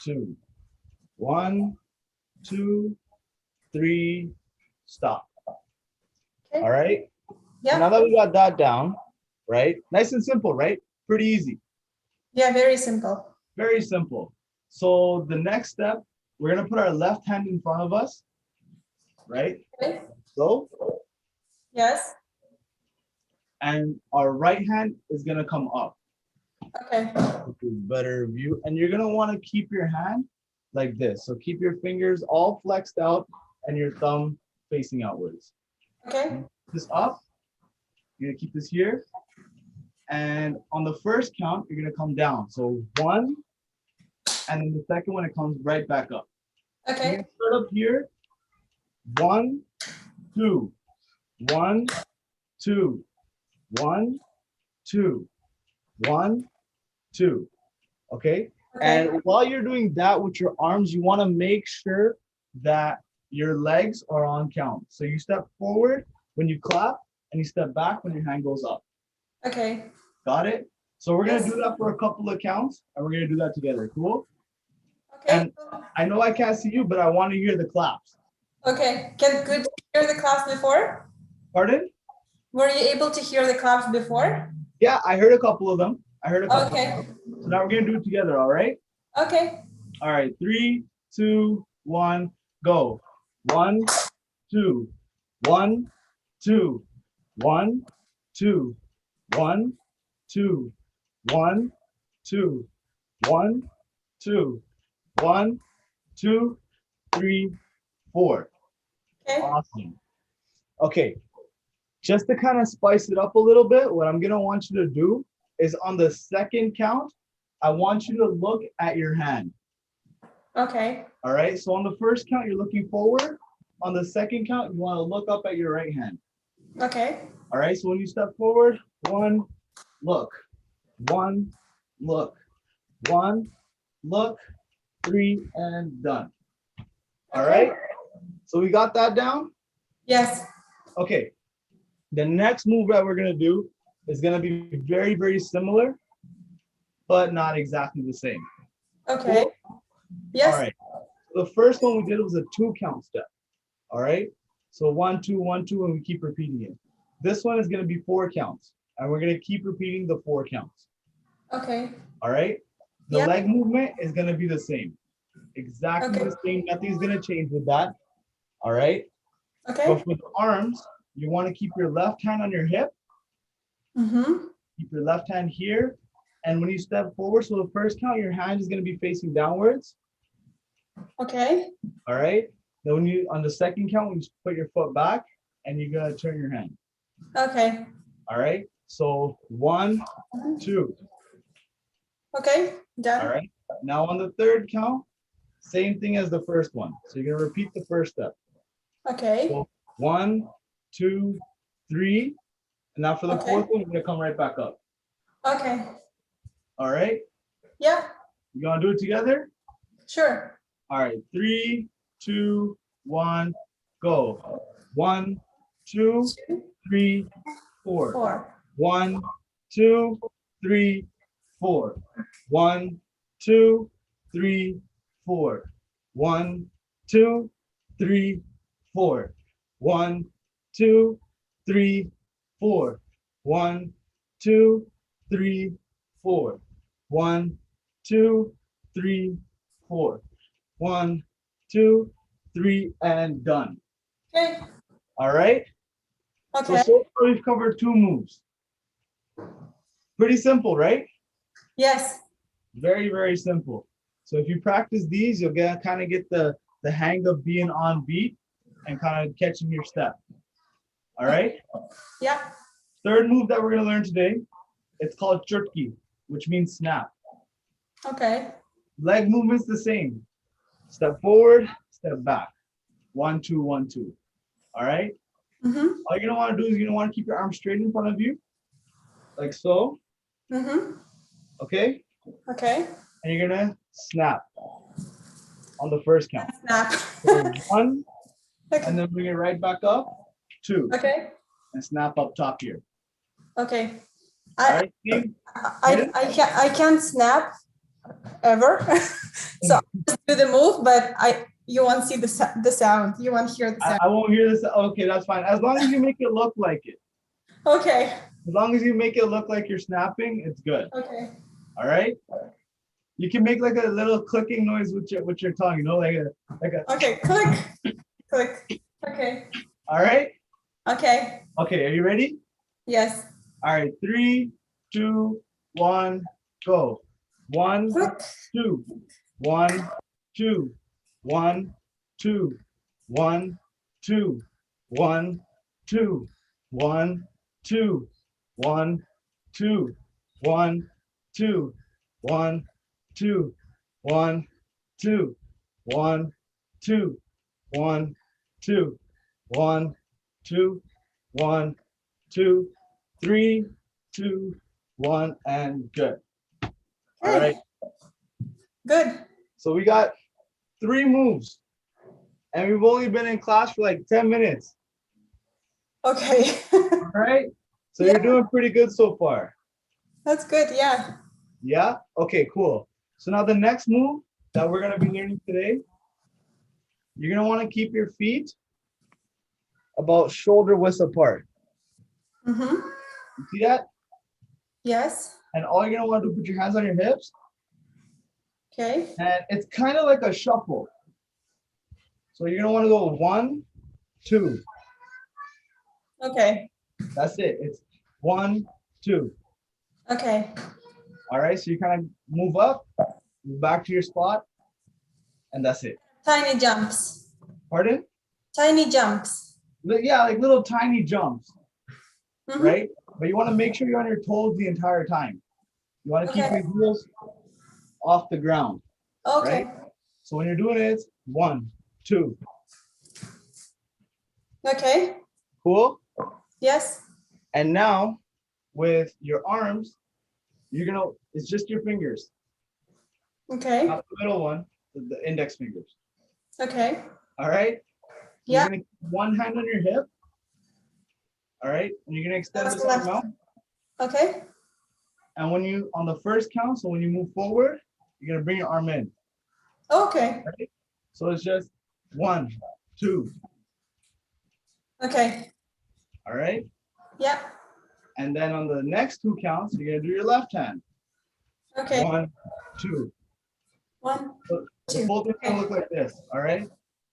2. 1, 2, 3, stop. Okay. All right. Yeah. So now that we got that down, right? Nice and simple, right? Pretty easy. Yeah, very simple. Very simple. So the next step, we're gonna put our left hand in front of us, right? Okay. So, Yes. and our right hand is gonna come up. Okay. Better view. And you're gonna want to keep your hand like this. So keep your fingers all flexed out and your thumb facing outwards. Okay. This up. You're gonna keep this here. And on the first count, you're gonna come down. So 1, and then the second one, it comes right back up. Okay. You're gonna start up here. 1, 2, 1, 2, 1, 2, 1, 2. Okay. And while you're doing that with your arms, you want to make sure that your legs are on count. So you step forward when you clap and you step back when your hand goes up. Okay. Got it? So we're going to Yes. do that for a couple of counts and we're going to do that together. Cool? Okay. And I know I can't see you, but I want to hear the claps. Okay. Could you hear the claps before? Pardon? Were you able to hear the claps before? Yeah, I heard a couple of them. I heard a couple. Okay. So now we're going to do it together. All right? Okay. All right. 3, 2, 1, go. 1, 2, 1, 2, 1, 2, 1, 2, 1, 2, 1, 2, 1, 2, 3, 4. Okay. Awesome. Okay. Just to kind of spice it up a little bit, what I'm going to want you to do is on the second count, I want you to look at your hand. Okay. All right. So on the first count, you're looking forward. On the second count, you want to look up at your right hand. Okay. All right. So when you step forward, 1, look. 1, look. 1, look. 3, and done. All right. So we got that down? Yes. Okay. The next move that we're going to do is going to be very, very similar, but not exactly the same. Okay. Cool? Yes. All right. The first one we did was a 2 count step. All right. So 1, 2, 1, 2, and we keep repeating it. This one is going to be 4 counts, and we're going to keep repeating the 4 counts. Okay. All right. The leg movement is going to be the same. Exactly the same. Nothing's going to change with that. All right. Okay. But for the arms, you want to keep your left hand on your hip. Mm-hmm. Keep your left hand here. And when you step forward, so the first count, your hand is going to be facing downwards. Okay. All right. Then when you, on the second count, when you put your foot back and you're going to turn your hand. Okay. All right. So 1, 2. Okay. Done. All right. Now on the third count, same thing as the first one. So you're going to repeat the first step. Okay. So 1, 2, 3. And now for the fourth one, you're going to come right back up. Okay. All right. Yeah. You going to do it together? Sure. All right. 3, 2, 1, go. 1, 2, 3, 4. 4. 1, 2, 3, 4. 1, 2, 3, 4. 1, 2, 3, 4. 1, 2, 3, 4. 1, 2, 3, 4. 1, 2, 3, 4. 1, 2, 3, and done. Okay. All right. Okay. So far we've covered 2 moves. Pretty simple, right? Yes. Very, very simple. So if you practice these, you'll kind of get the hang of being on beat and kind of catching your step. All right. Yeah. Third move that we're going to learn today, it's called chutki, which means snap. Okay. Leg movement's the same. Step forward, step back. 1, 2, 1, 2. All right. Mm-hmm. All you're going to want to do is you're going to want to keep your arms straight in front of you, like so. Mm-hmm. Okay. Okay. And you're going to snap on the first count. Snap. So 1, Okay. and then bring it right back up. 2. Okay. And snap up top here. Okay. All right, team? I can't snap ever. So I'll just do the move, but you won't see the sound. You won't hear the sound. I won't hear this. Okay, that's fine. As long as you make it look like it. Okay. As long as you make it look like you're snapping, it's good. Okay. All right. You can make like a little clicking noise with your tongue, you know, like a. Okay. Click. Click. Okay. All right. Okay. Okay. Are you ready? Yes. All right. 3, 2, 1, go. 1, Click. 2, 1, 2, 1, 2, 1, 2, 1, 2, 1, 2, 1, 2, 1, 2, 1, 2, 1, 2, 1, 2, 1, 2, 1, 2, 1, 2, 3, 2, 1, and good. All right. Good. So we got 3 moves, and we've only been in class for like 10 minutes. Okay. All right. So Yeah. you're doing pretty good so far. That's good. Yeah. Yeah. Okay, cool. So now the next move that we're going to be learning today, you're going to want to keep your feet about shoulder width apart. Mm-hmm. You see that? Yes. And all you're going to want to do, put your hands on your hips. Okay. And it's kind of like a shuffle. So you're going to want to go 1, 2. Okay. That's it. It's 1, 2. Okay. All right. So you kind of move up, move back to your spot, and that's it. Tiny jumps. Pardon? Tiny jumps. Yeah, like little tiny jumps, Mhm. right? But you want to make sure you're on your toes the entire time. You want to keep Okay. your heels off the ground, Okay. right? So when you're doing it, it's 1, 2. Okay. Cool. Yes. And now with your arms, it's just your fingers, Okay. not the middle one, the index fingers. Okay. All right. So Yeah. you're gonna keep one hand on your hip. All right. And you're gonna extend That's this arm left. out. Okay. And on the first count, so when you move forward, you're gonna bring your arm in. Okay. Right? So it's just 1, 2. Okay. All right. Yeah. And then on the next 2 counts, you're gonna do your left hand. Okay. 1, 2. 1, So the 2. full thing's gonna look like this. All right.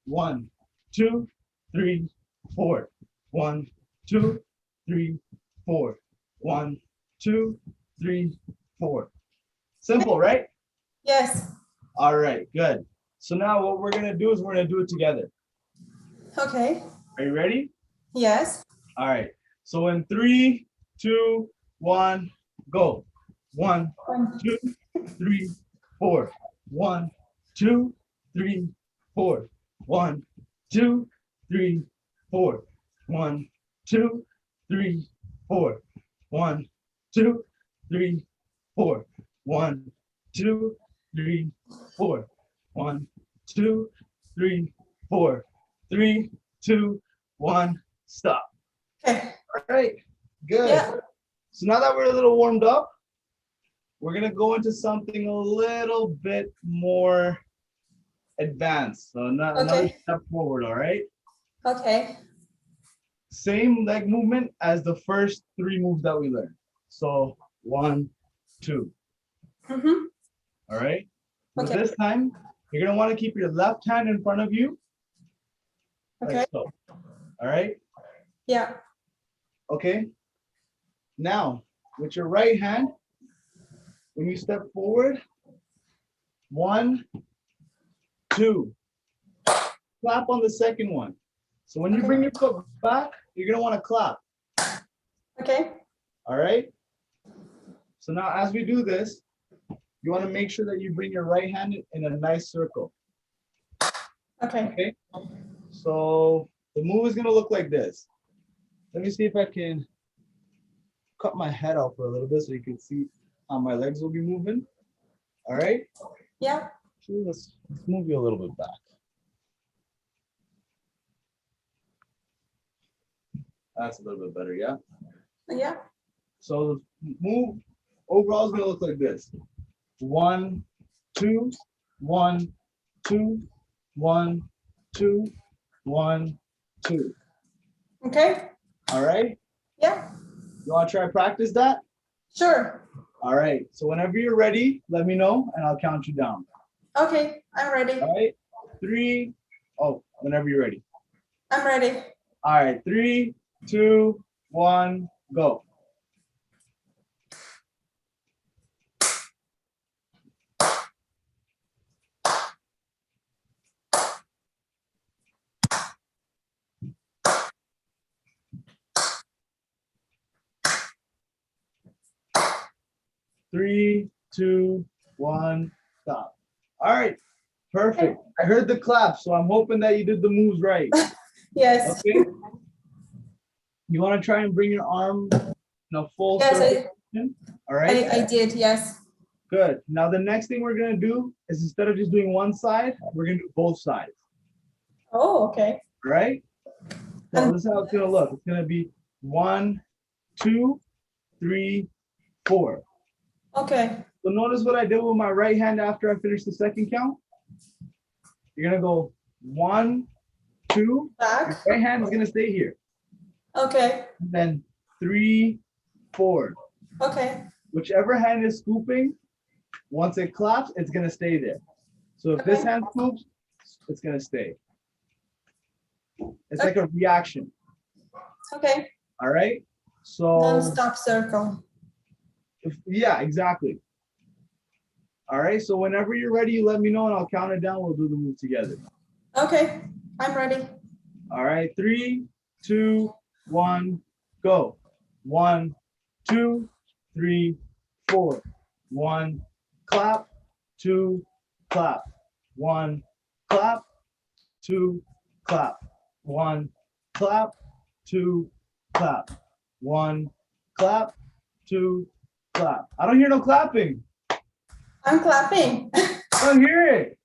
1, 2, 3, 4. 1, 2, 3, 4. 1, 2, 3, 4. Simple, right? Yes. All right, good. So now what we're gonna do is we're gonna do it together. Okay. Are you ready? Yes. All right. So in 3, 2, 1, go. 1, 1, 2, 3, 4. 1, 2, 3, 4. 1, 2, 3, 4. 1, 2, 3, 4. 1, 2, 3, 4. 1, 2, 3, 4. 1, 2, 3, 4. 3, 2, 1. Stop. Okay. All right. Good. Yeah. So now that we're a little warmed up, we're gonna go into something a little bit more advanced. So another Okay. step forward, all right? Okay. Same leg movement as the first 3 moves that we learned. So 1, 2, Mm-hmm. all right? But Okay. this time, you're gonna wanna keep your left hand in front of you, Okay. like so, all right? Yeah. Okay? Now, with your right hand, when you step forward, 1, 2. Clap on the second one. So when you Okay. bring your foot back, you're gonna want to clap. Okay. All right. So now as we do this, you want to make sure that you bring your right hand in a nice circle. Okay. Okay. So the move is gonna look like this. Let me see if I can cut my head out for a little bit so you can see how my legs will be moving. All right. Yeah. Actually, let's move you a little bit back. That's a little bit better, yeah? Yeah. So the move overall is gonna look like this. 1, 2, 1, 2, 1, 2, 1, 2. Okay. All right. Yeah. You want to try practice that? Sure. All right. So whenever you're ready, let me know and I'll count you down. Okay. I'm ready. All right. 3. Oh, whenever you're ready. I'm ready. All right. 3, 2, 1, go. Three, two, one, stop. All right. Perfect. I heard the clap, so I'm hoping that you did the moves right. Yes. Okay. You want to try and bring your arm in a full Yes, circle position? All right. I did. Yes. Good. Now the next thing we're gonna do is instead of just doing one side, we're gonna do both sides. Oh, okay. All right. So And this is how it's gonna look. It's gonna be 1, 2, 3, 4. okay. So notice what I did with my right hand after I finished the second count. You're gonna go 1, 2. Back. Your right hand is gonna stay here. Okay. And then 3, 4. Okay. Whichever hand is scooping, once it claps, it's gonna stay there. So if this Okay. hand scoops, it's gonna stay. It's like a reaction. Okay. All right. So Non-stop circle. yeah, exactly. All right. So whenever you're ready, you let me know and I'll count it down. We'll do the move together. Okay. I'm ready. All right. 3, 2, 1, go. 1, 2, 3, 4. 1, clap. 2, clap. 1, clap. 2, clap. 1, clap. 2, clap. 1, clap. 2, clap. I don't hear no clapping. I'm clapping. I don't hear it.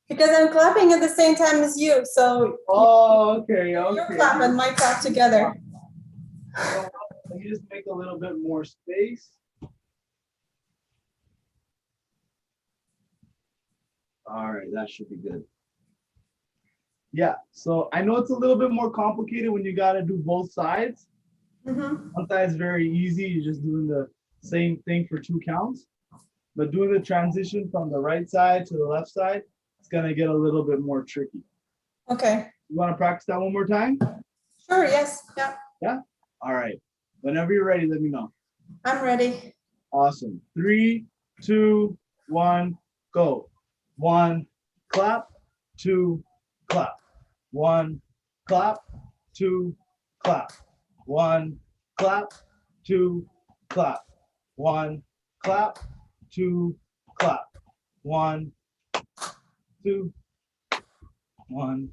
Because I'm clapping at the same time as you. So Oh, okay, your okay. clap and my clap together. So let me just make a little bit more space. All right, that should be good. Yeah, so I know it's a little bit more complicated when you got to do both sides. Mm-hmm. One side is very easy. You're just doing the same thing for 2 counts. But doing the transition from the right side to the left side, it's going to get a little bit more tricky. Okay. You want to practice that one more time? Sure. Yes. Yeah. Yeah? All right. Whenever you're ready, let me know. I'm ready. Awesome. 3, 2, 1, go. 1, clap. 2, clap. 1, clap. 2, clap. 1, clap. 2, clap. 1, clap. 2, clap. 1, 2, 1,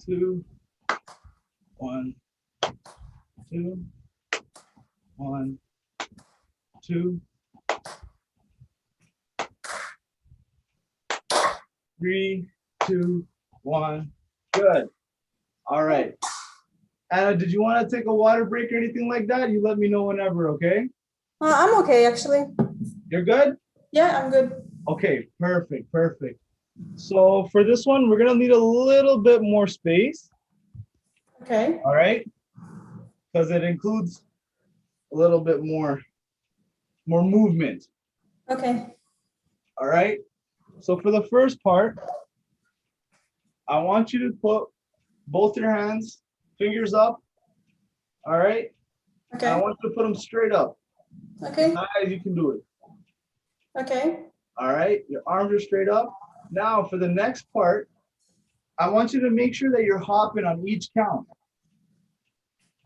2, 1, 2, 1, 2, 3, 2, 1. Good. All right. Anna, did you want to take a water break or anything like that? You let me know whenever, okay? I'm okay, actually. You're good? Yeah, I'm good. Okay, perfect, perfect. So for this one, we're gonna need a little bit more space, Okay. all right? Because it includes a little bit more movement, Okay. all right? So for the first part, I want you to put both your hands, fingers up, all right? And I Okay. want you to put them straight up, Okay. as high as you can do it, Okay. all right? Your arms are straight up. Now for the next part, I want you to make sure that you're hopping on each count.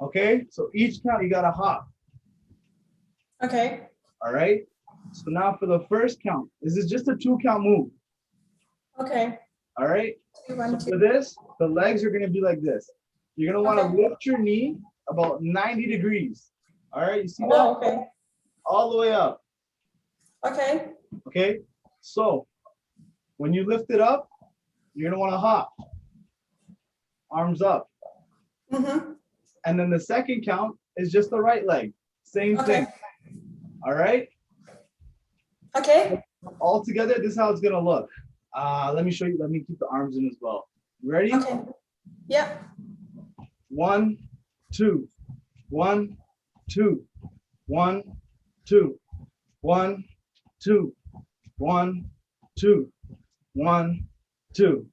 Okay, so each count you gotta hop. Okay. All right. So now for the first count, this is just a 2 count move. Okay. All right. 2, So 1, 2. for this, the legs are gonna be like this. You're gonna want to Okay. lift your knee about 90 degrees. All right. You see that? Oh, okay. All the way up. Okay. Okay. So when you lift it up, you're gonna want to hop. Arms up. Mm-hmm. And then the second count, is just the right leg. Same Okay. thing. All right. Okay. All together, this is how it's gonna look. Let me show you. Let me keep the arms in as well. Ready? Okay. Yeah. 1, 2, 1, 2, 1, 2, 1, 2, 1, 2, 1, 2.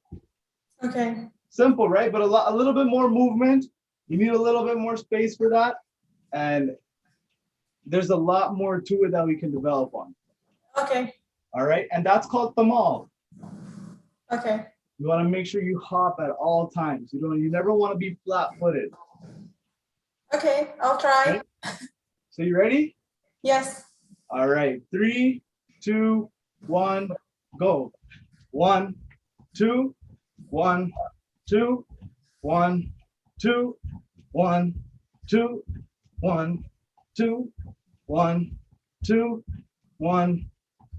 Okay. Simple, right? But a little bit more movement. You need a little bit more space for that, and there's a lot more to it that we can develop on. Okay. All right, and that's called thamal. Okay. You want to make sure you hop at all times. You never want to be flat-footed. Okay. I'll try. Okay? So you ready? Yes. All right, 3, 2, 1, go. 1, 2, 1, 2, 1, 2, 1, 2, 1, 2, 1, 2, 1,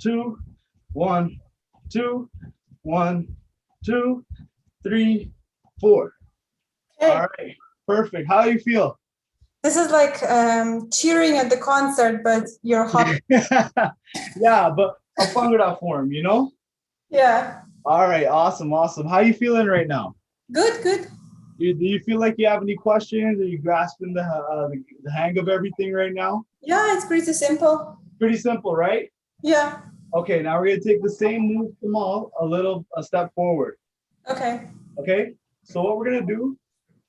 2, 1, 2, 1, 2, 3, 4. Okay. All right, perfect. How do you feel? This is like cheering at the concert, but you're hopping. Yeah, but a Bhangra form, you know? Yeah. All right, awesome, awesome. How you feeling right now? Good. Good. Do you feel like you have any questions? Are you grasping the hang of everything right now? Yeah. It's pretty simple. Pretty simple, right? Yeah. Okay, now we're gonna take the same move from all a step forward. Okay. Okay, so what we're gonna do,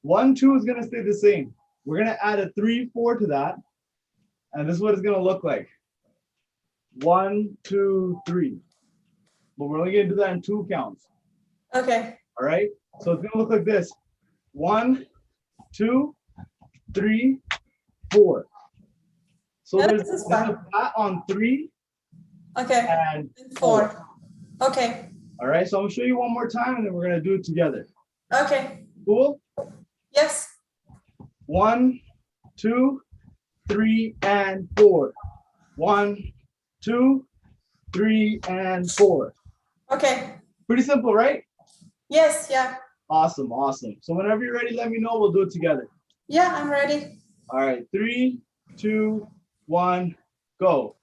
1, 2 is gonna stay the same. We're gonna add a 3, 4 to that, and this is what it's gonna look like. 1, 2, 3. But we're only gonna do that in 2 counts. Okay. All right, so it's gonna look like this: 1, 2, 3, 4. So Yeah, there's this is a fun. flat on 3 Okay. and And 4. 4. Okay. All right, so I'm gonna show you one more time, and then we're gonna do it together. Okay. Cool? Yes. 1, 2, 3, and 4. 1, 2, 3, and 4. Okay. Pretty simple, right? Yes. Yeah. Awesome, awesome. So whenever you're ready, let me know. We'll do it together. Yeah. I'm ready. All right, 3, 2, 1, go.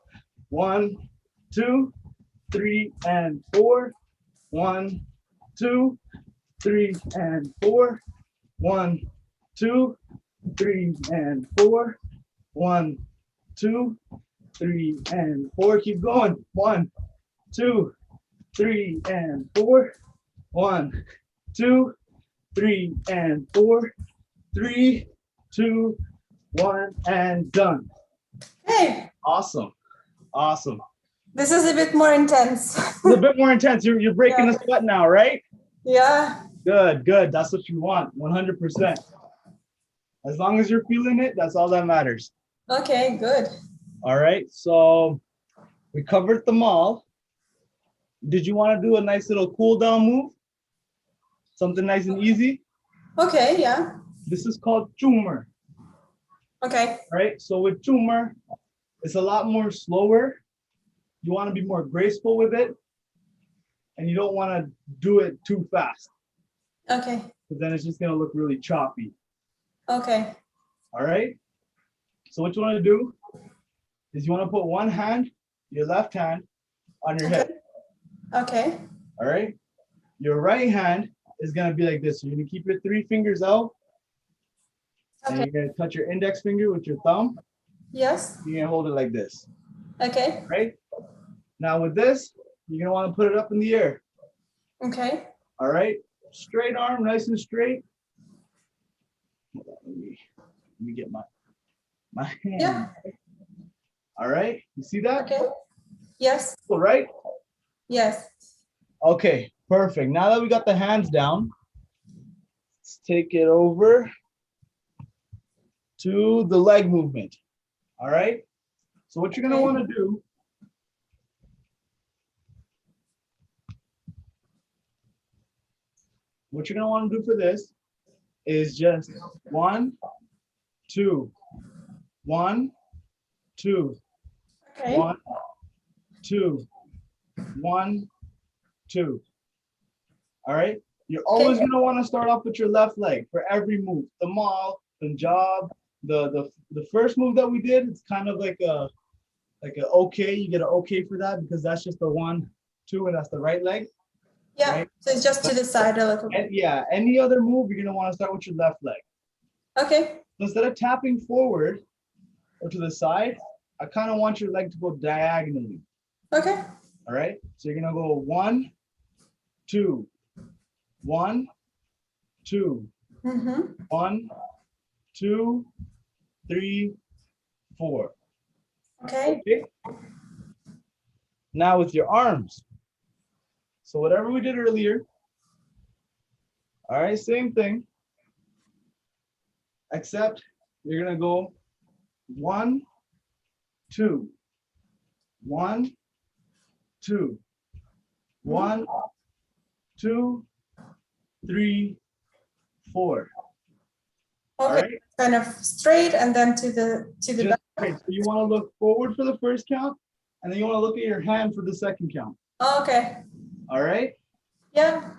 1, 2, 3, and 4. 1, 2, 3, and 4. 1, 2, 3, and 4. 1, 2, 3, and 4. Keep going. 1, 2, 3, and 4. 1, 2, 3, and 4. 3, 2, 1, and done. Hey, Awesome. Awesome. this is a bit more intense. A little bit more intense. You're breaking the sweat now, right? Yeah. Good, good. That's what you want. 100%. As long as you're feeling it, that's all that matters. Okay, good. All right. So we covered them all. Did you want to do a nice little cool down move? Something nice and easy? Okay, yeah. This is called tumor. Okay. Right? So with tumor, it's a lot more slower. You want to be more graceful with it, and you don't want to do it too fast, Okay. because then it's just going to look really choppy. Okay. All right? So what you want to do is you want to put one hand, your left hand, on your hip. Okay. All right? Your right hand is going to be like this. So you're going to keep your 3 fingers out, and Okay. you're going to touch your index finger with your thumb. Yes. You're going to hold it like this. Okay. Right? Now with this, you're going to want to put it up in the air. Okay. All right? Straight arm, nice and straight. Hold on, let me get my hand. Yeah. All right? You see that? Okay. Yes. All right? Yes. Okay, perfect. Now that we got the hands down, let's take it over to the leg movement. All right? So what you're going to want to do for this is just 1, 2, 1, 2, Okay. 1, 2, 1, 2. All right? You're always going to want to start off with your left leg for every move. The maul, Punjab, the first move that we did, it's kind of like a okay. You get an okay for that because that's just the 1, 2, and that's the right leg. Yeah. Right? So it's just to the side a little bit. And yeah, any other move, you're gonna want to start with your left leg. Okay. So instead of tapping forward or to the side, I kind of want your leg to go diagonally. Okay. All right. So you're gonna go 1, 2, 1, 2, Mm-hmm. 1, 2, 3, 4. Okay. Okay. Now with your arms. So whatever we did earlier. All right, same thing. Except you're gonna go 1, 2, 1, 2, 1, 2, 3, 4. All Okay. right. Kind of straight and then to the Just back. straight. So you want to look forward for the first count, and then you want to look at your hand for the second count. Okay. All right. Yeah.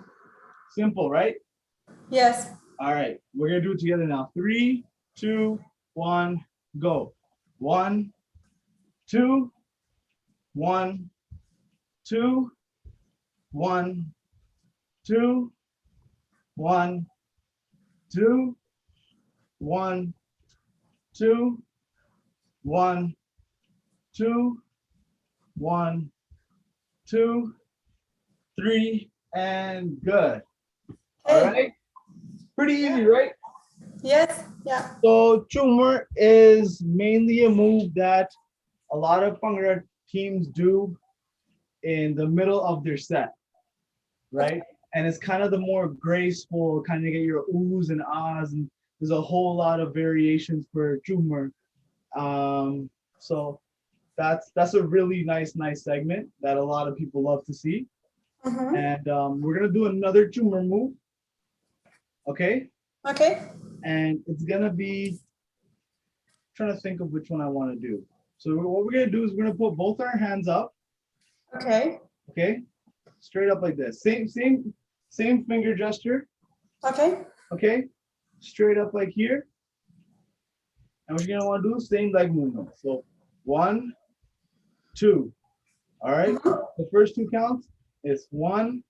Simple, right? Yes. All right. We're gonna do it together now. 3, 2, 1, go. 1, 2, 1, 2, 1, 2, 1, 2, 1, 2, 1, 2, 1, 2, 3, and good. All Okay. right. Pretty easy, right? Yes. Yeah. So Chumar is mainly a move that a lot of Bhangra teams do in the middle of their set, right? And it's kind of the more graceful, kind of get your oohs and ahs, and there's a whole lot of variations for Chumar. So that's a really nice segment that a lot of people love to see. Mm-hmm. And we're gonna do another Chumar move, okay? Okay. And it's gonna be trying to think of which one I want to do. So what we're gonna do is we're gonna put both our hands up, Okay. okay, straight up like this. Same finger gesture, Okay. okay, straight up like here. And what you're gonna want to do same leg movement. So 1, 2. All right. Mhm. The first 2 counts is 1,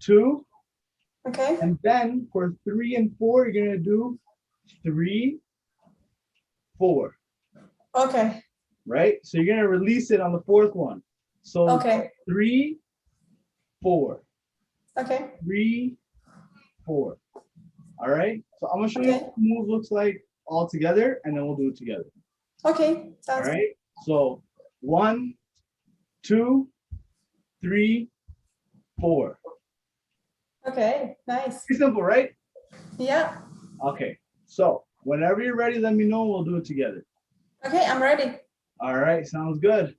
2, Okay. and then for 3 and 4, you're gonna do 3, 4. Okay. Right? So you're gonna release it on the 4th one. So Okay. 3, 4, Okay. 3, 4. All right. So I'm gonna show you Okay. what the move looks like all together, and then we'll do it together. Okay. All Sounds right. So 1, 2, 3, 4. okay. Nice. Pretty simple, right? Yeah. Okay. So whenever you're ready, let me know. We'll do it together. Okay. I'm ready. All right. Sounds good.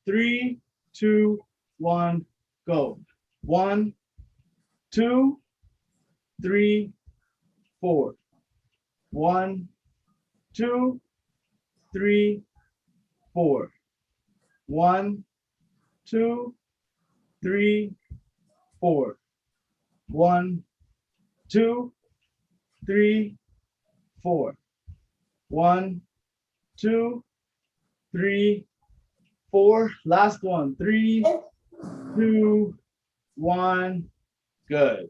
3, 2, 1, go. 1, 2, 3, 4. 1, 2, 3, 4. 1, 2, 3, 4. 1, 2, 3, 4. 1, 2, 3, 4. Last one. 3, 2, 1. Good.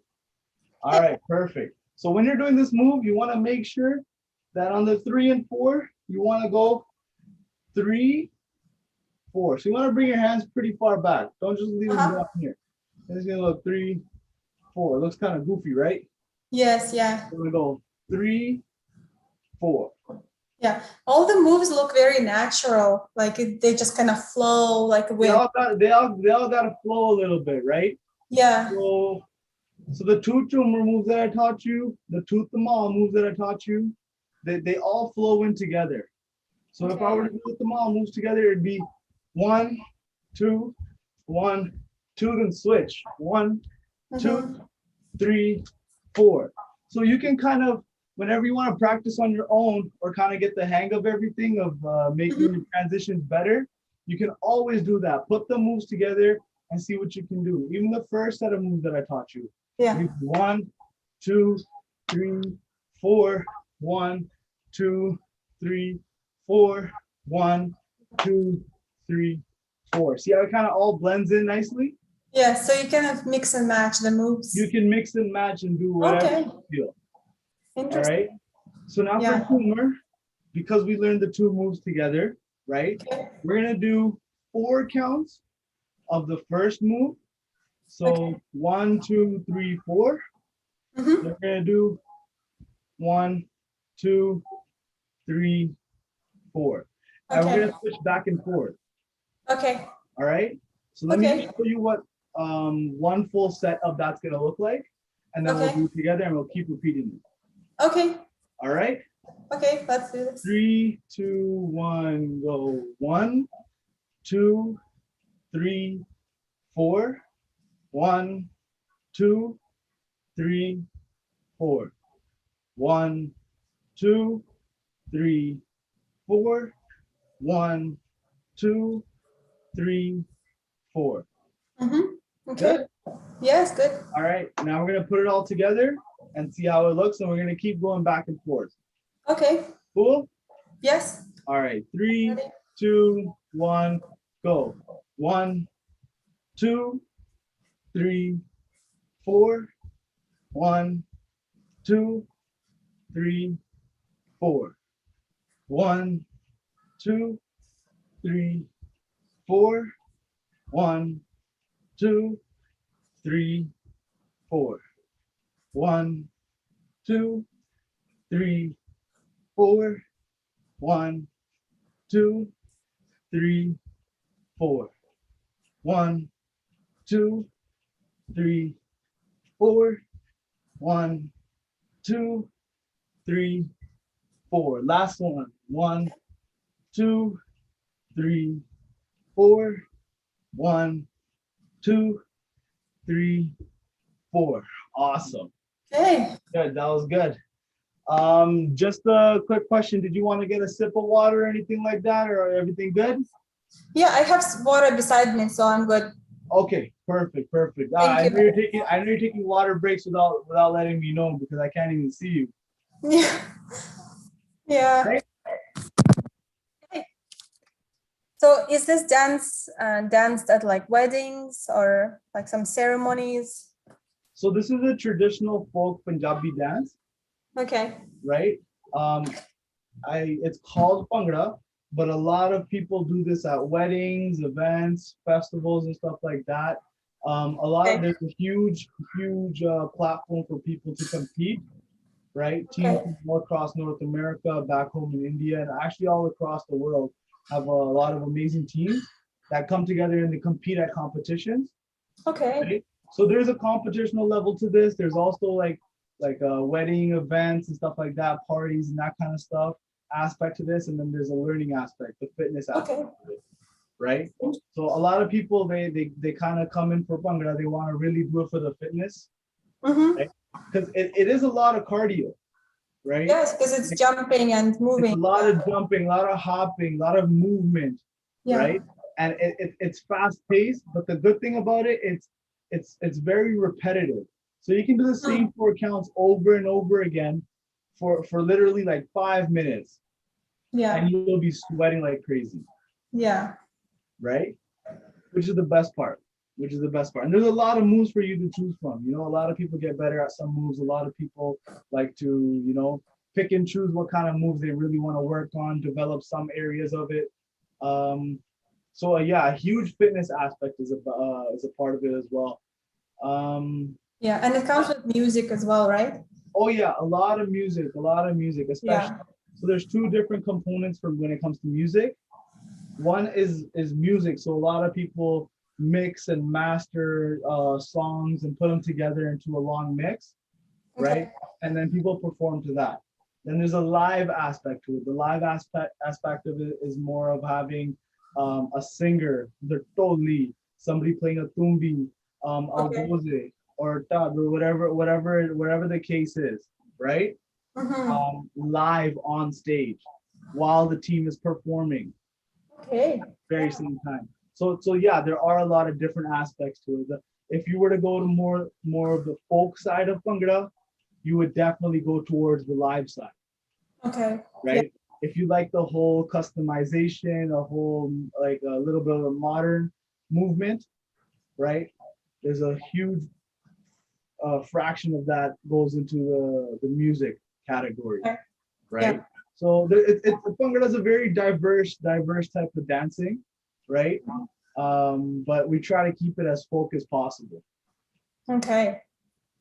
All right, perfect. So when you're doing this move, you want to make sure that on the 3 and 4, you want to go 3, 4. So you want to bring your hands pretty far back. Don't just leave them down here. It's gonna look 3, 4. It looks kind of goofy, right? Yes. Yeah. We're gonna go 3, 4. Yeah. All the moves look very natural. Like they just kind of flow like a They wind. all got to flow a little bit, right? Yeah. So the two tumor moves that I taught you, the tooth the mall moves that I taught you, they all flow in together. So if I were to do the mall moves together, it'd be 1, 2, 1, 2, then switch. 1, 2, Mhm. 3, 4. So you can kind of, whenever you want to practice on your own or kind of get the hang of everything of making your transitions better, you can always do that. Put the moves together and see what you can do. Even the first set of moves that I taught you. Yeah. 1, 2, 3, 4, 1, two, three, four. 1, 2, 3, 4. See how it kind of all blends in nicely? Yeah, so you kind of mix and match the moves. You can mix and match and do whatever Okay, you feel. All interesting. right. So now for Yeah. humor, because we learned the two moves together, right? Okay. We're gonna do 4 counts of the first move. So Okay. 1, 2, 3, 4. Mm-hmm. We're gonna do 1, 2, 3, 4. And we're Okay. gonna switch back and forth. Okay. All right. So let me Okay. show you what one full set of that's gonna look like, and then we'll Okay. do it together and we'll keep repeating it. Okay. All right. Okay. Let's do this. 3, 2, 1, go. 1, 2, 3, 4. 1, 2, 3, 4. 1, 2, 3, 4. 1, 2, 3, 4. Mm-hmm. Okay. Good. Yes, good. All right. Now we're gonna put it all together and see how it looks, and we're gonna keep going back and forth. Okay. Cool. Yes. All right. 3, Ready? 2, 1, go. 1, 2, 3, 4. 1, 2, 3, 4. 1, 2, 3, 4. 1, 2, 3, 4. 1, 2, 3, 4. 1, 2, 3, 4. 1, 2, 3, 4. 1, 2, 3, 4. Last one. 1, 2, 3, 4. 1, 2, 3, 4. Awesome. Okay. Good. That was good. Just a quick question. Did you want to get a sip of water or anything like that, or everything good? Yeah, I have water beside me, so I'm good. Okay, perfect, perfect. Thank I know you. you're taking water breaks without letting me know because I can't even see you. Yeah. Yeah. Okay. Okay. So is this dance danced at like weddings or like some ceremonies? So this is a traditional folk Punjabi dance, Okay. right? Um, it's called Bhangra, but a lot of people do this at weddings, events, festivals, and stuff like that. Okay. There's a huge platform for people to compete, right? Teams Okay. from all across North America, back home in India, and actually all across the world have a lot of amazing teams that come together and they compete at competitions. Okay. Right? So there's a competitional level to this. There's also like wedding events and stuff like that, parties and that kind of stuff aspect to this, and then there's a learning aspect, the fitness aspect Okay. of it, right? So a lot of people they kind of come in for Bhangra, they want to really do it for the fitness, Mm-hmm. right? Because it is a lot of cardio, right? Yes, because it's jumping and It's a moving. lot Yeah. of jumping, a lot of hopping, a lot of movement, Yeah. right? And it's fast paced, but the good thing about it, it's very repetitive. So you can do the same 4 counts over and over again for literally like 5 minutes, Yeah. and you'll be sweating like crazy, Yeah. right? Which is the best part. Which is the best part. And there's a lot of moves for you to choose from. You know, a lot of people get better at some moves. A lot of people like to, pick and choose what kind of moves they really want to work on, develop some areas of it. Um, so yeah, a huge fitness aspect is a part of it as well. Um, Yeah. And it comes with music as well, right? oh yeah, a lot of music, especially. Yeah. So there's two different components for when it comes to music. One is music. So a lot of people mix and master songs and put them together into a long mix, right? Okay. And then people perform to that. Then there's a live aspect to it. The live aspect of it is more of having a singer, the totally somebody playing a tumbi, Okay. algoze, or tab, or whatever the case is, right? Mm-hmm. Live on stage while the team is performing Okay. very same time. So yeah, there are a lot of different aspects to it. If you were to go to more of the folk side of Bhangra, you would definitely go towards the live side. Okay. right? If you like the whole customization, a whole like a little bit of a modern movement, right? There's a huge fraction of that goes into the music category, Okay. right? Yeah. So Bhangra is a very diverse type of dancing, right? But we try to keep it as folk as possible. Okay.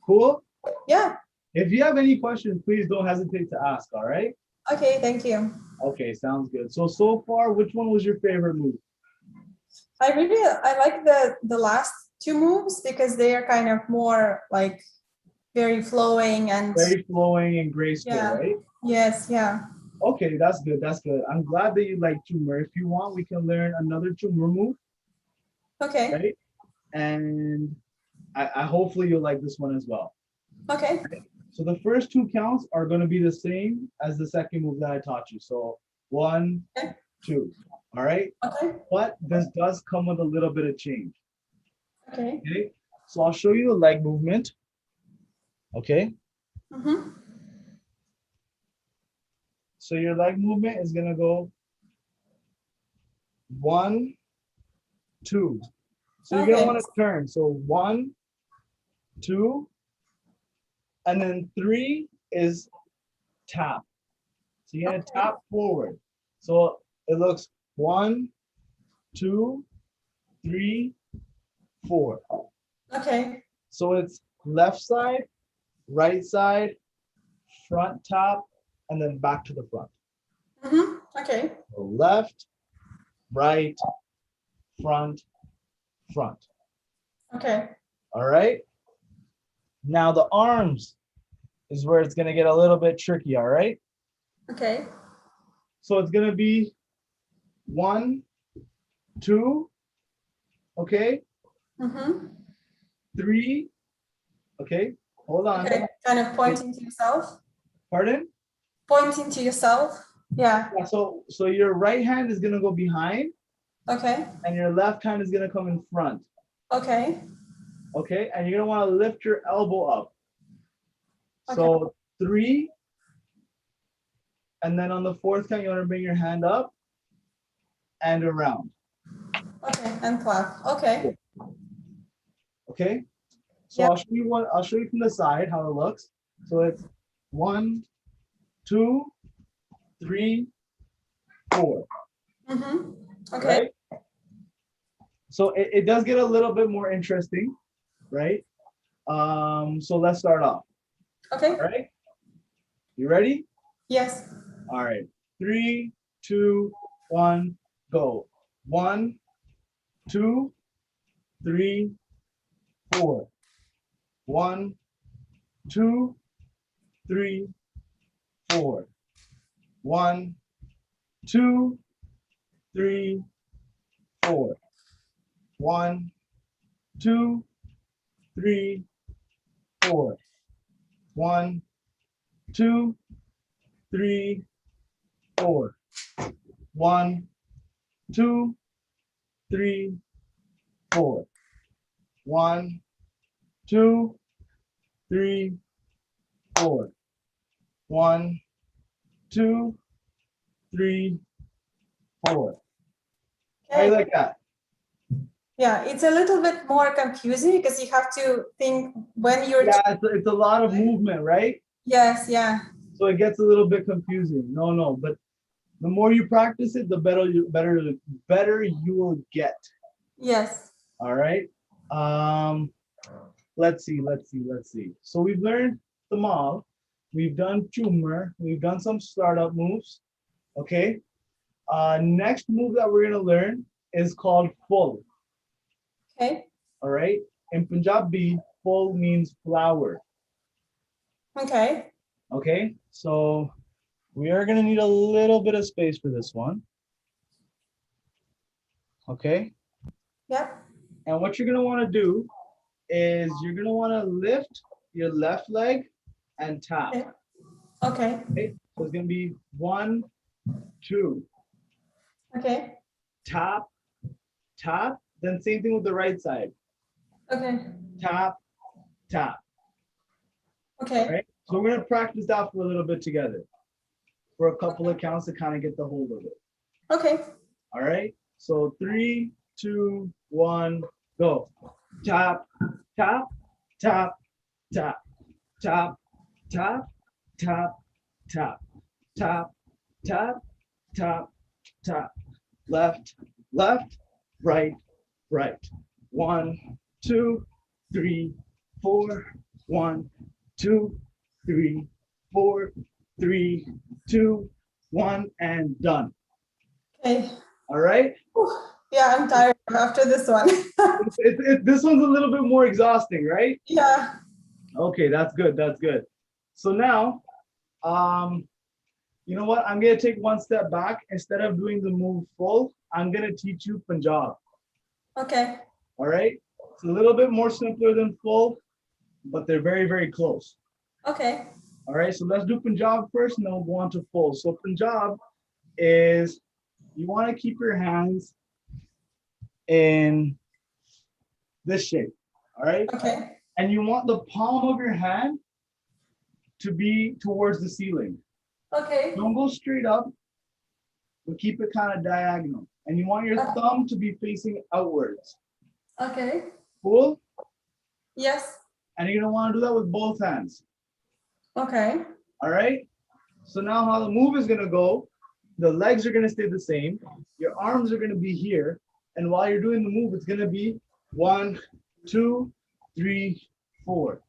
Cool. Yeah. If you have any questions, please don't hesitate to ask. All right. Okay. Thank you. Okay, sounds good. So far, which one was your favorite move? I like the last two moves because they are kind of more like very flowing and Very flowing and graceful, yeah. right? Yes. Yeah. Okay, that's good. That's good. I'm glad that you like tumor. If you want, we can learn another tumor move, Okay. right? And I hopefully you'll like this one as well. Okay. So the first two counts are going to be the same as the second move that I taught you. So 1, Okay. 2. All right. Okay. But this does come with a little bit of change. Okay. Okay. So I'll show you the leg movement. Okay. Mm-hmm. So your leg movement is going to go 1, 2. So you're going to Okay. want to turn. So 1, 2, and then 3 is tap. So you're going to tap forward. So it looks 1, 2, 3, 4. Okay. So it's left side, right side, front tap, and then back to the front. Mm-hmm. Okay. So left, right, front, front. Okay. All right. Now the arms is where it's going to get a little bit tricky. All right. Okay. So it's going to be 1, 2, okay, Mm-hmm. 3, okay, hold on. Okay. Kind of pointing to yourself. Pardon? Pointing to yourself. Yeah. Yeah, so your right hand is going to go behind Okay. and your left hand is going to come in front. Okay. Okay, and you're going to want to lift your elbow up. So 3, and then on the fourth count, you want to bring your hand up and around. Okay. And clap. Okay. Okay, so Yeah. I'll show you one. I'll show you from the side how it looks. So it's 1, 2, 3, 4. Mm-hmm. Okay. Right. So it does get a little bit more interesting, right? So let's start off. Okay. All right. You ready? Yes. All right. 3, 2, 1, go. 1, 2, 3, 4. 1, 2, 3, 4. 1, 2, 3, 4. 1, 2, 3, 4. 1, 2, 3, 4. 1, 2, 3, 4. 1, 2, 3, 4. 1, 2, 3, 4. How do you Okay. like that? Yeah, it's a little bit more confusing because you have to think when you're. Yeah, it's a lot of movement, right? Yes. Yeah. So it gets a little bit confusing. No, but the more you practice it, the better you will get. Yes. All right. Let's see. So we've learned the mall. We've done tumor. We've done some startup moves. Okay. Next move that we're gonna learn is called full. Okay. All right. In Punjabi, full means flower. Okay. Okay. So we are gonna need a little bit of space for this one. Okay. Yep. And what you're gonna want to do is you're gonna want to lift your left leg and tap. Okay. Okay. Okay. So it's gonna be 1, 2, Okay. tap, tap. Then same thing with the right side. Okay. Tap, tap. All Okay. right. So we're gonna practice that for a little bit together. for a couple of counts to kind of get the hold of it. Okay. All right. So 3, 2, 1, go. Tap, tap, tap, tap, tap, tap, tap, tap, tap, tap, tap, tap. Left, left, right, right. 1, 2, 3, 4. 1, 2, 3, 4, 3, 2, 1, and done. Okay. All right. Whew. Yeah, I'm tired after this one. This one's a little bit more exhausting, right? Yeah. Okay, that's good. That's good. So now, you know what? I'm gonna take one step back. Instead of doing the move full, I'm gonna teach you Punjab. Okay. All right. It's a little bit more simpler than full, but they're very, very close. Okay. All right. So let's do Punjab first, and then we'll go on to full. So Punjab is you want to keep your hands in this shape. All right. Okay. And you want the palm of your hand to be towards the ceiling. Okay. Don't go straight up, but keep it kind of diagonal. And you want your thumb to be facing outwards. Okay. Cool? Yes. And you're gonna want to do that with both hands. Okay. All right? So now how the move is gonna go, the legs are gonna stay the same, your arms are gonna be here, and while you're doing the move, it's gonna be 1, 2, 3, 4.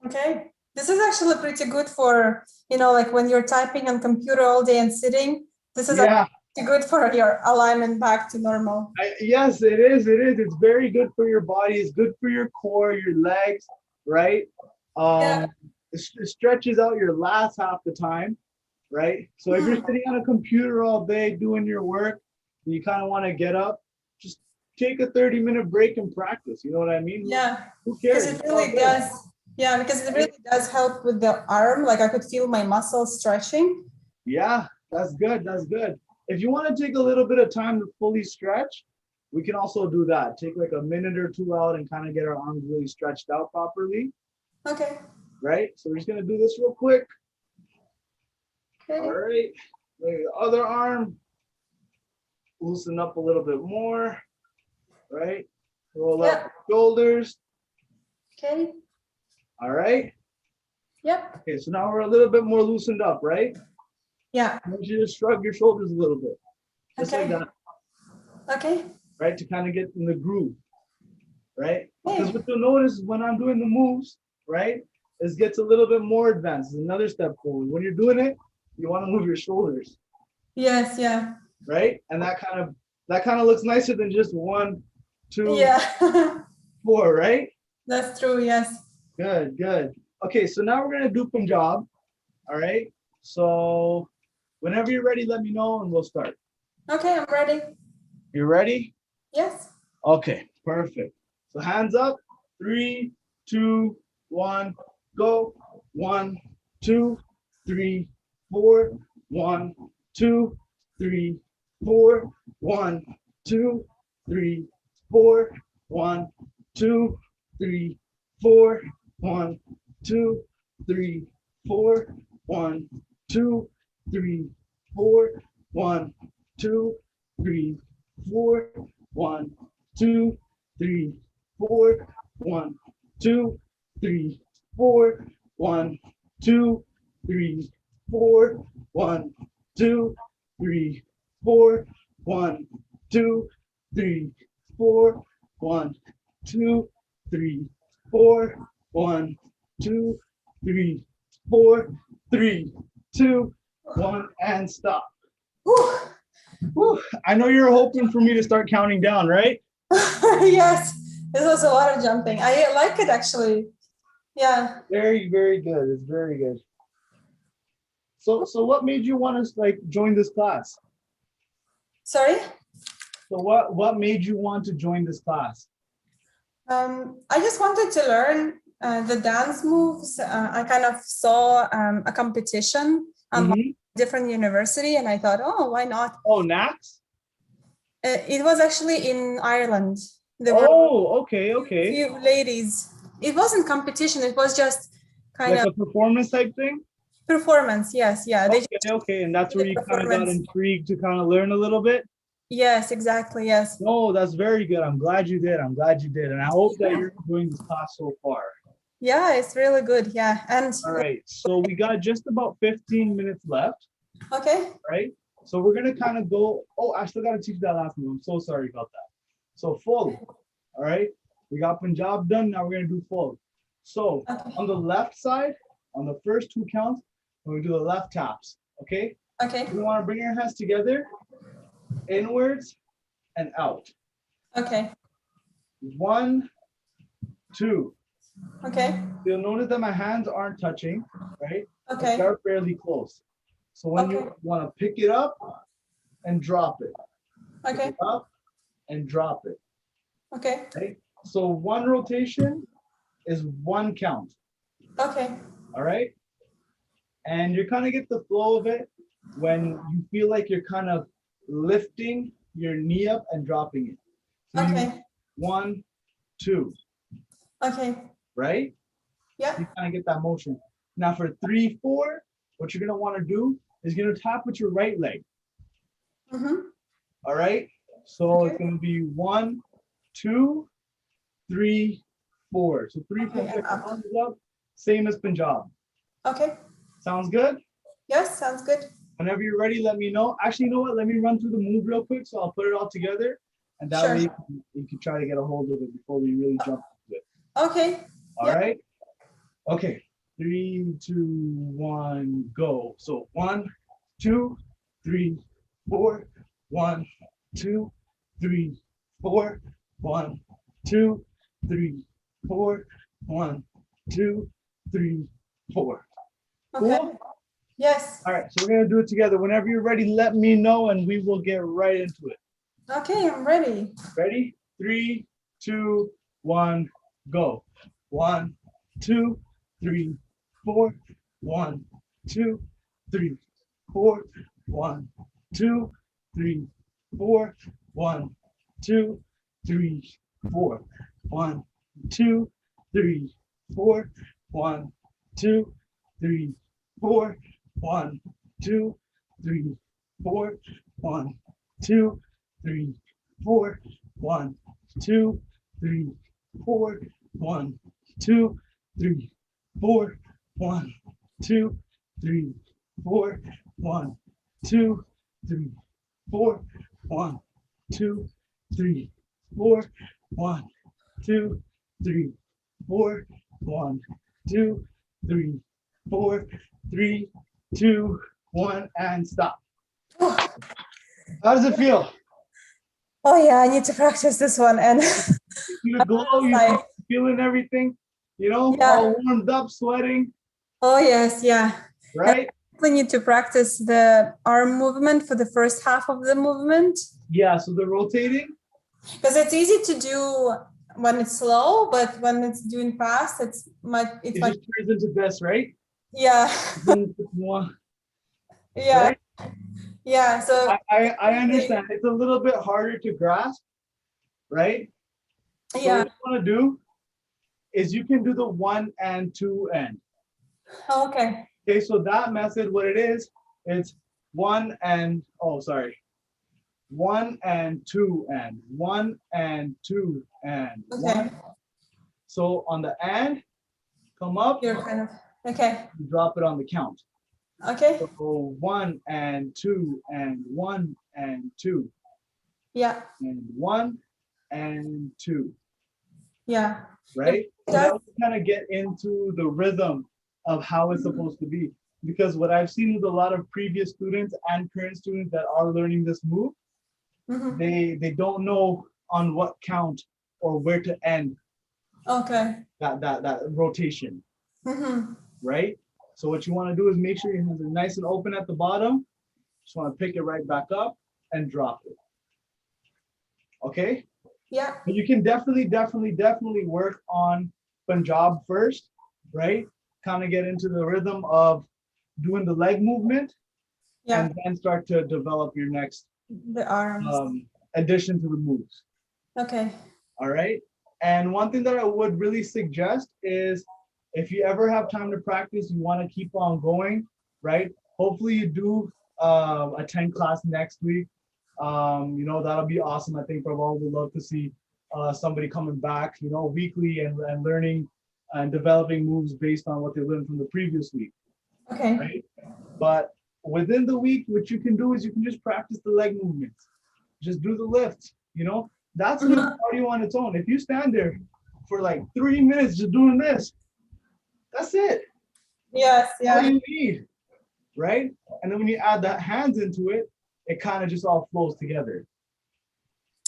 Okay. This is actually pretty good for, like when you're typing on computer all day and sitting. This is Yeah. pretty good for your alignment back to normal. Yes, it is. It is. It's very good for your body. It's good for your core, your legs, right? Yeah. It stretches out your lats half the time, right? So if you're sitting on a computer all day doing your work, and you kind of want to get up, just take a 30-minute break and practice. You know what I mean? Yeah. Who cares? Because it really does. Yeah, because it really does help with the arm. Like I could feel my muscles stretching. Yeah, that's good. That's good. If you want to take a little bit of time to fully stretch, we can also do that. Take like a minute or two out and kind of get our arms really stretched out properly. Okay. Right? So we're just going to do this real quick. Okay. All right. Maybe the other arm. Loosen up a little bit more. Right? Roll up the shoulders. Okay. All right. Yep. Okay, so now we're a little bit more loosened up, right? Yeah. I want you to shrug your shoulders a little bit. Just like that. Okay. Right? To kind of get in the groove. Right? Because what you'll notice is when I'm doing the moves, right? It gets a little bit more advanced. It's another step forward. When you're doing it, you want to move your shoulders. Yes, yeah. Right? And that kind of looks nicer than just 1, 2, 4, right? That's true, yes. Good, good. Okay, so now we're gonna do Punjab. All right. So whenever you're ready, let me know and we'll start. Okay, I'm ready. You ready? Yes. Okay, perfect. So hands up. 3, 2, 1, go. 1, 2, 3, 4. 1, 2, 3, 4. 1, 2, 3, 4. 1, 2, 3, 4. 1, 2, 3, 4. 1, 2, 3, 4. 1, 2, 3, 4. 1, 2, 3, 4. 1, 2, 3, 4. 1, 2, 3, 4. 1, 2, 3, 4. 1, 2, 3, 4. 1, 2, 3, 4. 1, 2, 3, 4. 3, 2, 1, and stop. Whew. Whew. I know you're hoping for me to start counting down, right? Yes, this was a lot of jumping. I like it actually. Yeah. Very, very good. It's very good. So what made you want to join this class? Sorry? So what made you want to join this class? I just wanted to learn the dance moves. I kind of saw a competition on a different university and I thought, oh, why not? Oh, NAX? It was actually in Ireland. There okay. few ladies. It wasn't competition. It was just kind like of a performance type thing? Performance, yes, yeah. They Okay, okay, and that's do where the you kind of got performance. intrigued to kind of learn a little bit. Yes, exactly, yes. No, that's very good. I'm glad you did. I'm glad you did, and I hope that you're enjoying this class so far. Yeah, it's really good, yeah. And All right, so we got just about 15 minutes left, okay, right? So we're gonna kind of go. Oh, I still gotta teach that last one. I'm so sorry about that. So full, all right. We got Punjab done. Now we're gonna do full. So okay, on the left side, on the first two counts, we're gonna do the left taps. Okay. okay, We want to bring our hands together, inwards and out. okay, 1, 2. okay, You'll notice that my hands aren't touching, right? But okay, they're fairly close. So when okay, you want to pick it up and drop it, pick okay, it up and drop it, okay, right? So one rotation is one count, okay, all right? And you kind of get the flow of it when you feel like you're kind of lifting your knee up and dropping it. So you okay, 1, 2, okay, right? yeah, You kind of get that motion. Now for 3, 4, what you're gonna want to do is you're gonna tap with your right leg. mm-hmm. All right. So it's Okay, gonna be 1, 2, 3, 4. So 3, 4, okay, get and your up. arms up. Same as Punjab. Okay, Sounds good? yes, sounds good. Whenever you're ready, let me know. Actually, you know what? Let me run through the move real quick. So I'll put it all together. And that Sure. way you can try to get a hold of it before we really jump into it. Okay, All yeah. right. Okay. 3, 2, 1, go. So 1, 2, 3, 4. 1, 2, 3, 4. 1, 2, 3, 4. 1, 2, 3, 4. Okay, Cool. yes. All right. So we're gonna do it together. Whenever you're ready, let me know, and we will get right into it. Okay, I'm ready. Ready? 3, 2, 1, go. 1, 2, 3, 4. 1, 2, 3, 4. 1, 2, 3, 4. 1, 2, 3, 4. 1, 2, 3, 4. 1, 2, 3, 4. 1, 2, 3, 4. 1, 2, 3, 4. 1, 2, 3, 4. 1, 2, 3, 4. 1, 2, 3, 4. 1, 2, 3, 4. 1, 2, 3, 4. 1, 2, 3, 4. 1, 2, 3, 4. 3, 2, 1, and stop. How does it feel? Oh yeah, I need to practice this one. And You feel glow, you like, feeling everything, yeah. all warmed up, sweating, Oh yes, yeah. And right? we need to practice the arm movement for the first half of the movement Yeah, so the rotating, because it's easy to do when it's slow, but when it's doing fast, it's it much just turns into this, right? yeah, yeah, Right? yeah. So I understand. It's a little bit harder to grasp, right? So yeah. what you want to do is you can do the 1 and 2 and. Okay. Okay, so that method, what it is, it's 1 and, oh, sorry. 1 and 2 and 1 and 2 and Okay. 1. So on the and, come up, You're kind of okay. drop it on the count. Okay. So 1 and 2 and 1 and 2 Yeah. and 1 and 2, Yeah. right? So Does now we kind of get into the rhythm of how it's supposed to be. Because what I've seen with a lot of previous students and current students that are learning this move, mhm. they don't know on what count or where to end Okay. that rotation, Mm-hmm. right? So what you want to do is make sure your hands are nice and open at the bottom. Just want to pick it right back up and drop it. Okay? Yeah. But you can definitely work on Punjab first, right? Kind of get into the rhythm of doing the leg movement Yeah. and then start to develop your next The arms. addition to the moves. Okay. All right. And one thing that I would really suggest is if you ever have time to practice, you want to keep on going, right? Hopefully you do attend class next week. That'll be awesome. I think Prabal would love to see somebody coming back, weekly and learning and developing moves based on what they learned from the previous week, Okay. right? But within the week, what you can do is you can just practice the leg movements. Just do the lifts, That's enough cardio on its own. If you stand there for like 3 minutes just doing this, that's it. Yes, All yeah. you need, right? And then when you add the hands into it, it kind of just all flows together,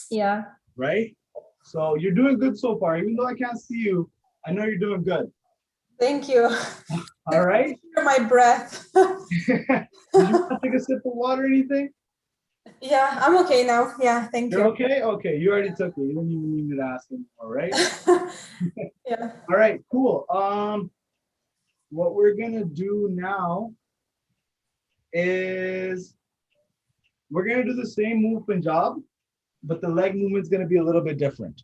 Yeah. right? So you're doing good so far. Even though I can't see you, I know you're doing good. Thank you. All right. For my breath. Did you want to take a sip of water or anything? Yeah, I'm okay now. Yeah, thank You're you. okay? Okay, you already took it. You don't even need me to ask him. All right. Yeah. All right, cool. What we're gonna do now is we're gonna do the same move Punjab, but the leg movement's gonna be a little bit different.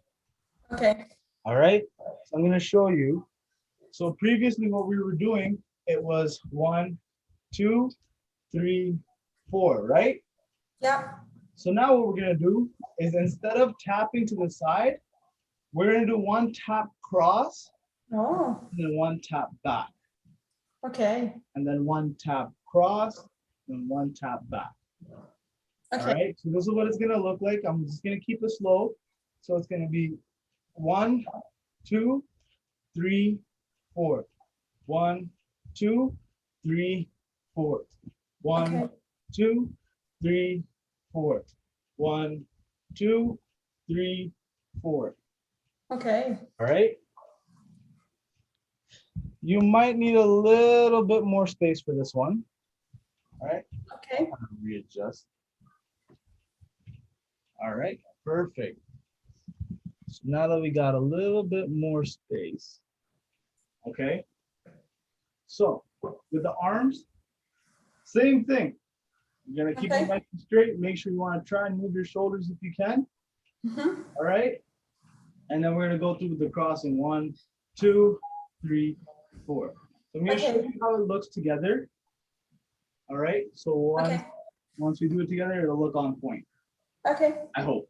Okay. All right. So I'm gonna show you. So previously what we were doing, it was 1, 2, 3, 4, right? Yeah. So now what we're gonna do is instead of tapping to the side, we're gonna do one tap cross Oh, and then one tap back, okay. and then one tap cross and one tap back. All Okay. right, so this is what it's gonna look like. I'm just gonna keep it slow. So it's gonna be 1, 2, 3, 4. 1, 2, 3, 4. 1, Okay. 2, 3, 4. 1, 2, 3, 4. Okay. All right. You might need a little bit more space for this one. All right. Okay. Readjust. All right. Perfect. So now that we got a little bit more space. Okay. So with the arms, same thing. You're gonna keep them nice and straight. Make sure you want to try and move your shoulders if you can. Mm-hmm. All right. And then we're gonna go through the crossing. 1, 2, 3, 4. So I'm gonna show you how it looks together. All right. So once we do it together, it'll look on point. Okay. I hope.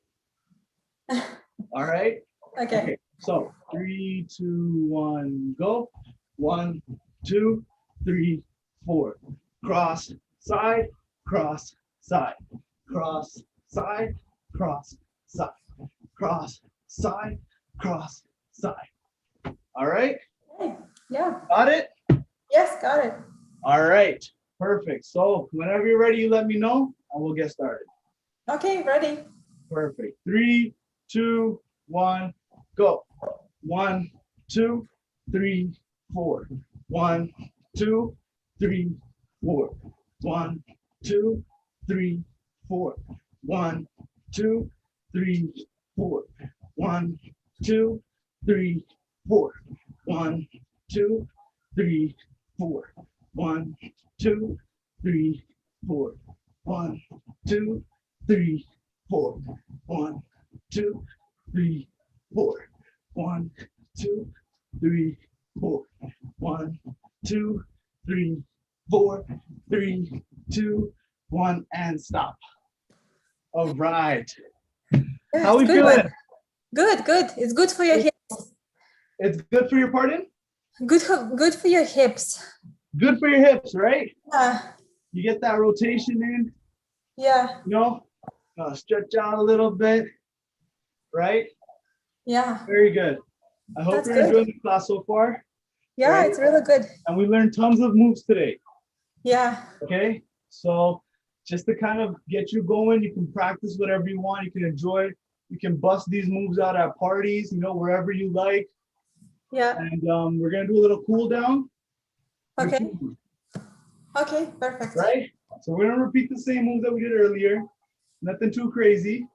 All right. Okay. So 3, 2, 1, go. 1, 2, 3, 4. Cross, side, cross, side, cross, side, cross, side, cross, side, cross, side. All right. Okay. Yeah. Got it? Yes, got it. All right. Perfect. So whenever you're ready, you let me know and we'll get started. Okay, ready. Perfect. 3, 2, 1, go. 1, 2, 3, 4. 1, 2, 3, 4. 1, 2, 3, 4. 1, 2, 3, 4. 1, 2, 3, 4. 1, 2, 3, 4. 1, 2, 3, 4. 1, 2, 3, 4. 1, 2, 3, 4. 1, 2, 3, 4. 1, 2, 3, 4. 3, 2, 1, and stop. All right. Yeah, How we good feeling? one. Good, good. It's good for your hips. It's good for your pardon? Good for your hips. Good for your hips, right? Yeah. You get that rotation in, Yeah. stretch out a little bit, right? Yeah. Very good. I hope That's you're good. enjoying the class so far. Yeah, right? it's really good. And we learned tons of moves today. Yeah. Okay. So just to kind of get you going, you can practice whatever you want. You can enjoy. You can bust these moves out at parties, wherever you like. Yeah. And we're gonna do a little cool down. Okay. Okay, perfect. Right? So we're gonna repeat the same moves that we did earlier. Nothing too crazy.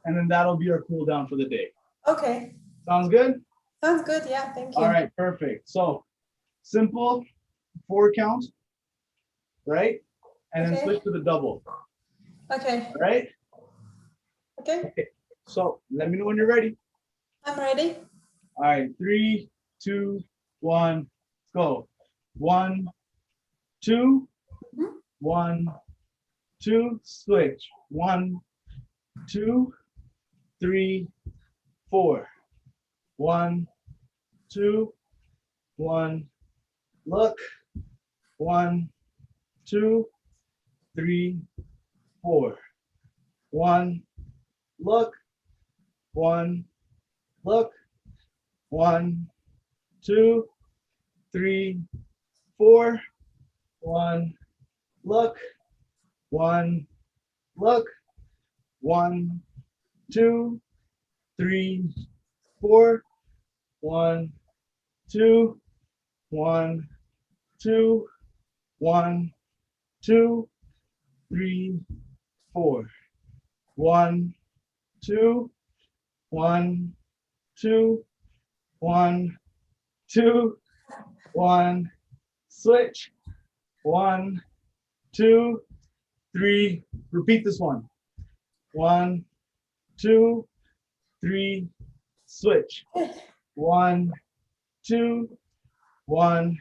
And then that'll be our cool down for the day. Okay. Sounds good? Sounds good. Yeah, thank you. All right, perfect. So simple 4 count, right? And then switch to the double. Okay. All right? Okay. So let me know when you're ready. I'm ready. All right, 3, 2, 1, go. 1, 2, Mhm. 1, 2, switch. 1, 2, 3, 4. 1, 2, 1. Look. 1, 2, 3, 4. 1. Look. 1. Look. 1, 2, 3, 4. 1. Look. 1. Look. 1, 2, 3, 4. 1, 2, 1, 2, 1, 2, 3, 4. 1, 2, 1, 2, 1, 2, 1. Switch. 1, 2, 3. Repeat this one. 1, 2, 3. Switch. 1, 2, 1,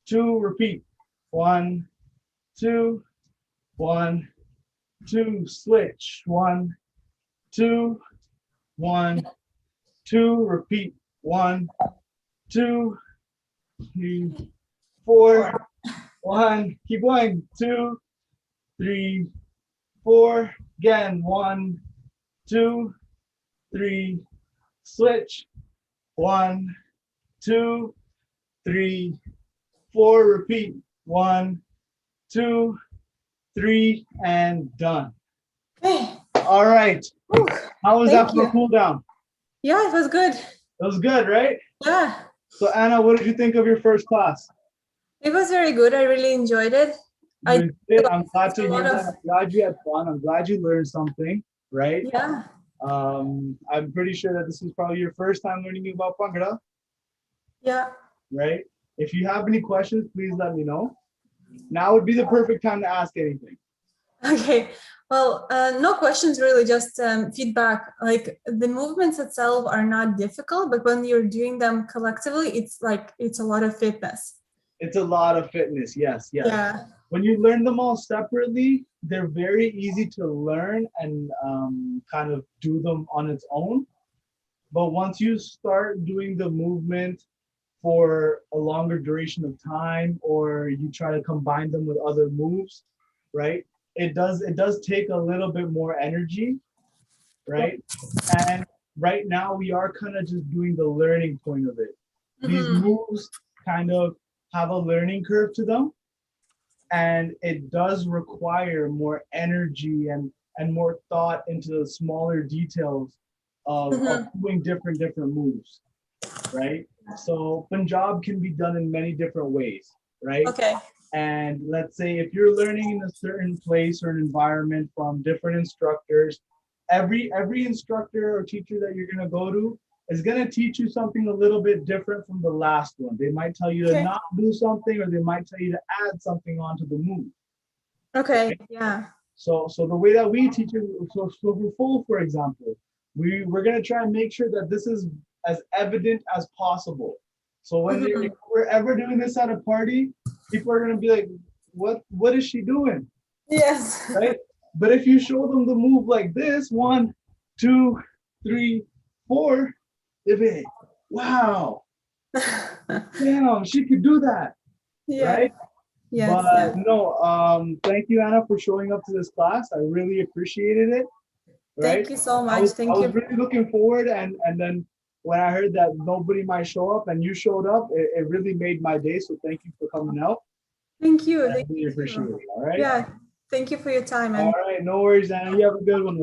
2. Repeat. 1, 2, 1, 2. Switch. 1, 2, 1, 2. Repeat. 1, 2, 3, 4. 1. Keep going. 2, 3, 4. Again. 1, 2, 3. Switch. 1, 2, 3, 4. Repeat. 1, 2, 3, and done. Okay. All right. Whew. How was Thank that for you. a cool down? Yeah, it was good. It was good, right? Yeah, So Anna, what did you think of your first class? it was very good. I really enjoyed it. I You did. I'm glad to a hear lot that. of I'm glad you had fun. I'm glad you learned something, right? yeah. I'm pretty sure that this is probably your first time learning about Bhangra, Yeah. right? If you have any questions, please let me know. Now would be the perfect time to ask anything. Okay. Well, no questions really, just feedback. Like the movements itself are not difficult, but when you're doing them collectively, it's like it's a lot of fitness. It's a lot of fitness. Yes, yes. Yeah. When you learn them all separately, they're very easy to learn and kind of do them on its own. But once you start doing the movement for a longer duration of time, or you try to combine them with other moves, right? It does take a little bit more energy, right? And right now we are kind of just doing the learning point of it. These Mhm. moves kind of have a learning curve to them, and it does require more energy and more thought into the smaller details of Mhm. doing different moves, right? So Punjab can be done in many different ways, right? Okay. And let's say if you're learning in a certain place or an environment from different instructors, every instructor or teacher that you're going to go to is going to teach you something a little bit different from the last one. They might tell you to Okay. not do something, or they might tell you to add something onto the move. Okay. Yeah. So the way that we teach it, so for full, for example, we're gonna try and make sure that this is as evident as possible. So if Mhm. we're ever doing this at a party, people are gonna be like, what is she doing? Yes. Right? But if you show them the move like this, 1, 2, 3, 4, they'll be like, wow, damn, she could do that, Yeah. right? Yes. But Yeah. no, thank you, Anna, for showing up to this class. I really appreciated it. Right? Thank you so I much. was I Thank was you. really looking forward, and then when I heard that nobody might show up and you showed up, it really made my day. So thank you for coming out. Thank you. I Thank really you appreciate too. it. All right. Yeah. Thank you for your time All and right. No worries, Anna. You have a good one.